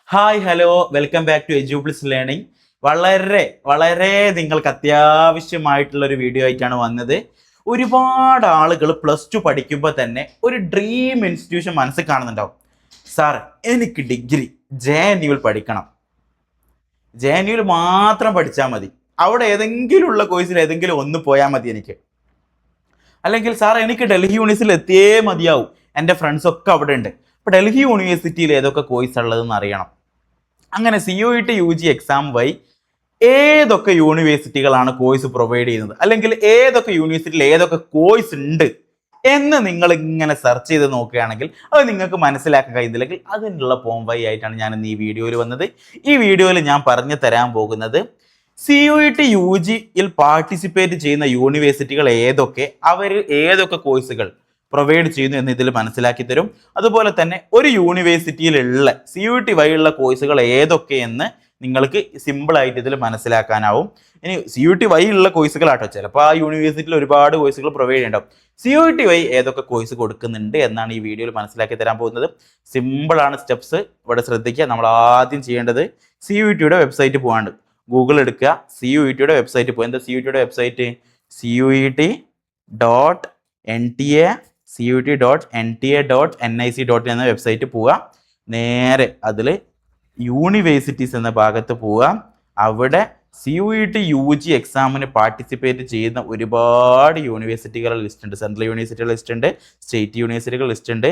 Hi hello welcome back to Eduplis learning. വളരെ നിങ്ങൾക്ക് അത്യാവശ്യമായിട്ടുള്ള ഒരു വീഡിയോ ആയിട്ടാണ് വന്നത്. ഒരുപാട് ആളുകൾ പ്ലസ് ടു പഠിക്കുമ്പോൾ തന്നെ ഒരു ഡ്രീം ഇൻസ്റ്റിറ്റ്യൂഷൻ മനസ്സിൽ കാണുന്നുണ്ടാവും. സാർ, എനിക്ക് ഡിഗ്രി JNU പഠിക്കണം, JNU മാത്രം പഠിച്ചാൽ മതി, അവിടെ ഏതെങ്കിലും ഉള്ള കോഴ്സിൽ ഏതെങ്കിലും ഒന്ന് പോയാൽ മതി എനിക്ക്. അല്ലെങ്കിൽ സാർ, എനിക്ക് ഡൽഹി യൂണിവേഴ്സിറ്റിയിൽ എത്തിയേ മതിയാവും, എൻ്റെ ഫ്രണ്ട്സൊക്കെ അവിടെ ഉണ്ട്, അപ്പോൾ ഡൽഹി യൂണിവേഴ്സിറ്റിയിൽ ഏതൊക്കെ കോഴ്സ് ഉള്ളതെന്ന് അറിയണം. അങ്ങനെ CUET UG എക്സാം വഴി ഏതൊക്കെ യൂണിവേഴ്സിറ്റികളാണ് കോഴ്സ് പ്രൊവൈഡ് ചെയ്യുന്നത്, അല്ലെങ്കിൽ ഏതൊക്കെ യൂണിവേഴ്സിറ്റിയിൽ ഏതൊക്കെ കോഴ്സ് ഉണ്ട് എന്ന് നിങ്ങൾ ഇങ്ങനെ സെർച്ച് ചെയ്ത് നോക്കുകയാണെങ്കിൽ അത് നിങ്ങൾക്ക് മനസ്സിലാക്കാൻ കഴിയുന്നില്ലെങ്കിൽ അതിനുള്ള പോംവഴി ആയിട്ടാണ് ഞാൻ ഇന്ന് ഈ വീഡിയോയിൽ വന്നത്. ഈ വീഡിയോയിൽ ഞാൻ പറഞ്ഞു തരാൻ പോകുന്നത് CUET UG പാർട്ടിസിപ്പേറ്റ് ചെയ്യുന്ന യൂണിവേഴ്സിറ്റികൾ ഏതൊക്കെ, അവർ ഏതൊക്കെ കോഴ്സുകൾ പ്രൊവൈഡ് ചെയ്യുന്നു എന്ന് ഇതിൽ മനസ്സിലാക്കി തരും. അതുപോലെ തന്നെ ഒരു യൂണിവേഴ്സിറ്റിയിലുള്ള CUET വഴിയുള്ള കോഴ്സുകൾ ഏതൊക്കെയെന്ന് നിങ്ങൾക്ക് സിമ്പിളായിട്ട് ഇതിൽ മനസ്സിലാക്കാനാവും. ഇനി CUET വഴിയുള്ള കോഴ്സുകളാട്ടോ, ചിലപ്പോൾ ആ യൂണിവേഴ്സിറ്റിയിൽ ഒരുപാട് കോഴ്സുകൾ പ്രൊവൈഡ് ചെയ്യുന്നുണ്ടാവും. CUET വഴി ഏതൊക്കെ കോഴ്സ് കൊടുക്കുന്നുണ്ട് എന്നാണ് ഈ വീഡിയോയിൽ മനസ്സിലാക്കി തരാൻ പോകുന്നത്. സിമ്പിളാണ് സ്റ്റെപ്സ്, ഇവിടെ ശ്രദ്ധിക്കുക. നമ്മൾ ആദ്യം ചെയ്യേണ്ടത് CUETയുടെ വെബ്സൈറ്റ് പോകാണ്ട് ഗൂഗിൾ എടുക്കുക, CUETയുടെ വെബ്സൈറ്റ് പോകുക. എന്താ CUETയുടെ വെബ്സൈറ്റ്? CUET.NTA.NIC എന്ന വെബ്സൈറ്റ് പോവുക. നേരെ അതിൽ യൂണിവേഴ്സിറ്റീസ് എന്ന ഭാഗത്ത് പോവുക. അവിടെ CUET UG എക്സാമിന് പാർട്ടിസിപ്പേറ്റ് ചെയ്യുന്ന ഒരുപാട് യൂണിവേഴ്സിറ്റികളുടെ ലിസ്റ്റ് ഉണ്ട്. സെൻട്രൽ യൂണിവേഴ്സിറ്റികൾ ലിസ്റ്റ് ഉണ്ട്, സ്റ്റേറ്റ് യൂണിവേഴ്സിറ്റികൾ ലിസ്റ്റ് ഉണ്ട്,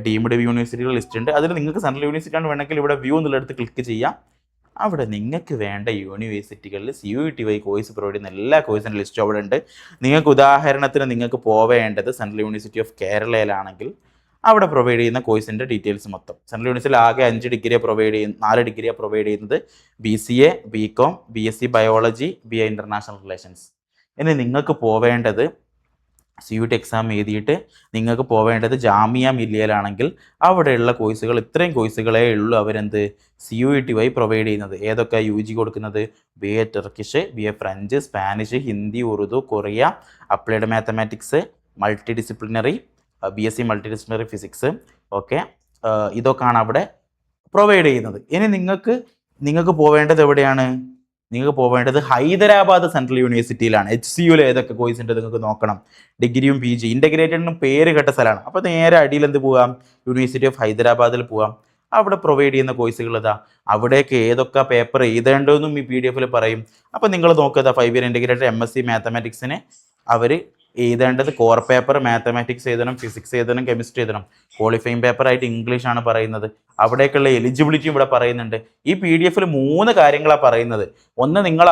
ഡീംഡ് യൂണിവേഴ്സിറ്റികൾ ലിസ്റ്റ് ഉണ്ട്. അതിൽ നിങ്ങൾക്ക് സെൻട്രൽ യൂണിവേഴ്സിറ്റി ആണ് വേണമെങ്കിൽ ഇവിടെ വ്യൂ എന്നുള്ളടത്ത് ക്ലിക്ക് ചെയ്യാം. അവിടെ നിങ്ങൾക്ക് വേണ്ട യൂണിവേഴ്സിറ്റികളിൽ CUET വഴി കോഴ്സ് പ്രൊവൈഡ് ചെയ്യുന്ന എല്ലാ കോഴ്സിൻ്റെ ലിസ്റ്റും അവിടെ ഉണ്ട്. നിങ്ങൾക്ക് ഉദാഹരണത്തിന് നിങ്ങൾക്ക് പോവേണ്ടത് സെൻട്രൽ യൂണിവേഴ്സിറ്റി ഓഫ് കേരളയിലാണെങ്കിൽ അവിടെ പ്രൊവൈഡ് ചെയ്യുന്ന കോഴ്സിൻ്റെ ഡീറ്റെയിൽസ് മൊത്തം. സെൻട്രൽ യൂണിവേഴ്സിറ്റിയിൽ ആകെ 4 ഡിഗ്രിയാണ് പ്രൊവൈഡ് ചെയ്യുന്നത്. BCA, BCom, BSc biology, BA international relations. ഇനി നിങ്ങൾക്ക് പോവേണ്ടത് CUET എക്സാം എഴുതിയിട്ട് നിങ്ങൾക്ക് പോവേണ്ടത് ജാമിയ മില്ലിയയിലാണെങ്കിൽ അവിടെയുള്ള കോഴ്സുകൾ, ഇത്രയും കോഴ്സുകളേ ഉള്ളൂ അവരെന്ത് CUET വഴി പ്രൊവൈഡ് ചെയ്യുന്നത്. ഏതൊക്കെ UG കൊടുക്കുന്നത്? BA Turkish, BA French, Spanish, Hindi, Urdu, Korea, applied mathematics, multi disciplinary, BSc multi disciplinary physics. Okay, ഇതൊക്കെയാണ് അവിടെ പ്രൊവൈഡ് ചെയ്യുന്നത്. ഇനി നിങ്ങൾക്ക് പോവേണ്ടത് എവിടെയാണ്? നിങ്ങൾക്ക് പോവേണ്ടത് ഹൈദരാബാദ് സെൻട്രൽ യൂണിവേഴ്സിറ്റിയിലാണ്. HCUയിൽ ഏതൊക്കെ കോഴ്സ് ഉണ്ട് നിങ്ങൾക്ക് നോക്കണം. ഡിഗ്രിയും PG ഇൻ്റഗ്രേറ്റഡിനും പേര് കേട്ട സ്ഥലമാണ്. അപ്പോൾ നേരെ അടിയിൽ എന്ത് പോവാം? യൂണിവേഴ്സിറ്റി ഓഫ് ഹൈദരാബാദിൽ പോവാം. അവിടെ പ്രൊവൈഡ് ചെയ്യുന്ന കോഴ്സുകൾ ഇതാ. അവിടേക്ക് ഏതൊക്കെ പേപ്പർ എഴുതേണ്ടതെന്നും ഈ PDF പറയും. അപ്പോൾ നിങ്ങൾ നോക്കുക, 5 ഇയർ ഇൻ്റഗ്രേറ്റഡ് MSc മാത്തമാറ്റിക്സിന് അവർ എഴുതേണ്ടത് കോർ പേപ്പർ മാത്തമാറ്റിക്സ് എഴുതണം, ഫിസിക്സ് എഴുതണം, കെമിസ്ട്രി എഴുതണം. ക്വാളിഫയിങ് പേപ്പറായിട്ട് ഇംഗ്ലീഷാണ് പറയുന്നത്. അവിടേക്കുള്ള എലിജിബിലിറ്റി ഇവിടെ പറയുന്നുണ്ട്. ഈ PDF 3 കാര്യങ്ങളാണ് പറയുന്നത്. ഒന്ന്, നിങ്ങൾ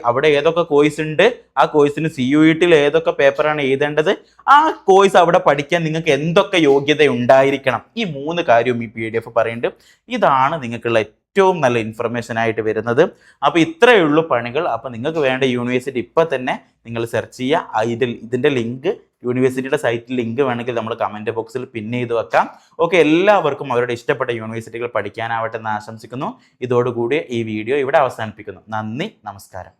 അവിടെ ഏതൊക്കെ കോഴ്സ് ഉണ്ട്, ആ കോഴ്സിന് CUET ഏതൊക്കെ പേപ്പറാണ് എഴുതേണ്ടത്, ആ കോഴ്സ് അവിടെ പഠിക്കാൻ നിങ്ങൾക്ക് എന്തൊക്കെ യോഗ്യത ഉണ്ടായിരിക്കണം. ഈ 3 കാര്യവും ഈ PDF പറയുന്നുണ്ട്. ഇതാണ് നിങ്ങൾക്കുള്ള ഏറ്റവും നല്ല ഇൻഫർമേഷൻ ആയിട്ട് വരുന്നത്. അപ്പോൾ ഇത്രയേ ഉള്ളൂ പണികൾ. അപ്പോൾ നിങ്ങൾക്ക് വേണ്ട യൂണിവേഴ്സിറ്റി ഇപ്പം തന്നെ നിങ്ങൾ സെർച്ച് ചെയ്യുക. ഇതിൻ്റെ ലിങ്ക്, യൂണിവേഴ്സിറ്റിയുടെ സൈറ്റിൽ ലിങ്ക് വേണമെങ്കിൽ നമ്മൾ കമൻറ്റ് ബോക്സിൽ പിൻ ചെയ്ത് വെക്കാം. ഓക്കെ, എല്ലാവർക്കും അവരുടെ ഇഷ്ടപ്പെട്ട യൂണിവേഴ്സിറ്റികൾ പഠിക്കാനാവട്ടെ എന്ന് ആശംസിക്കുന്നു. ഇതോടുകൂടി ഈ വീഡിയോ ഇവിടെ അവസാനിപ്പിക്കുന്നു. നന്ദി, നമസ്കാരം.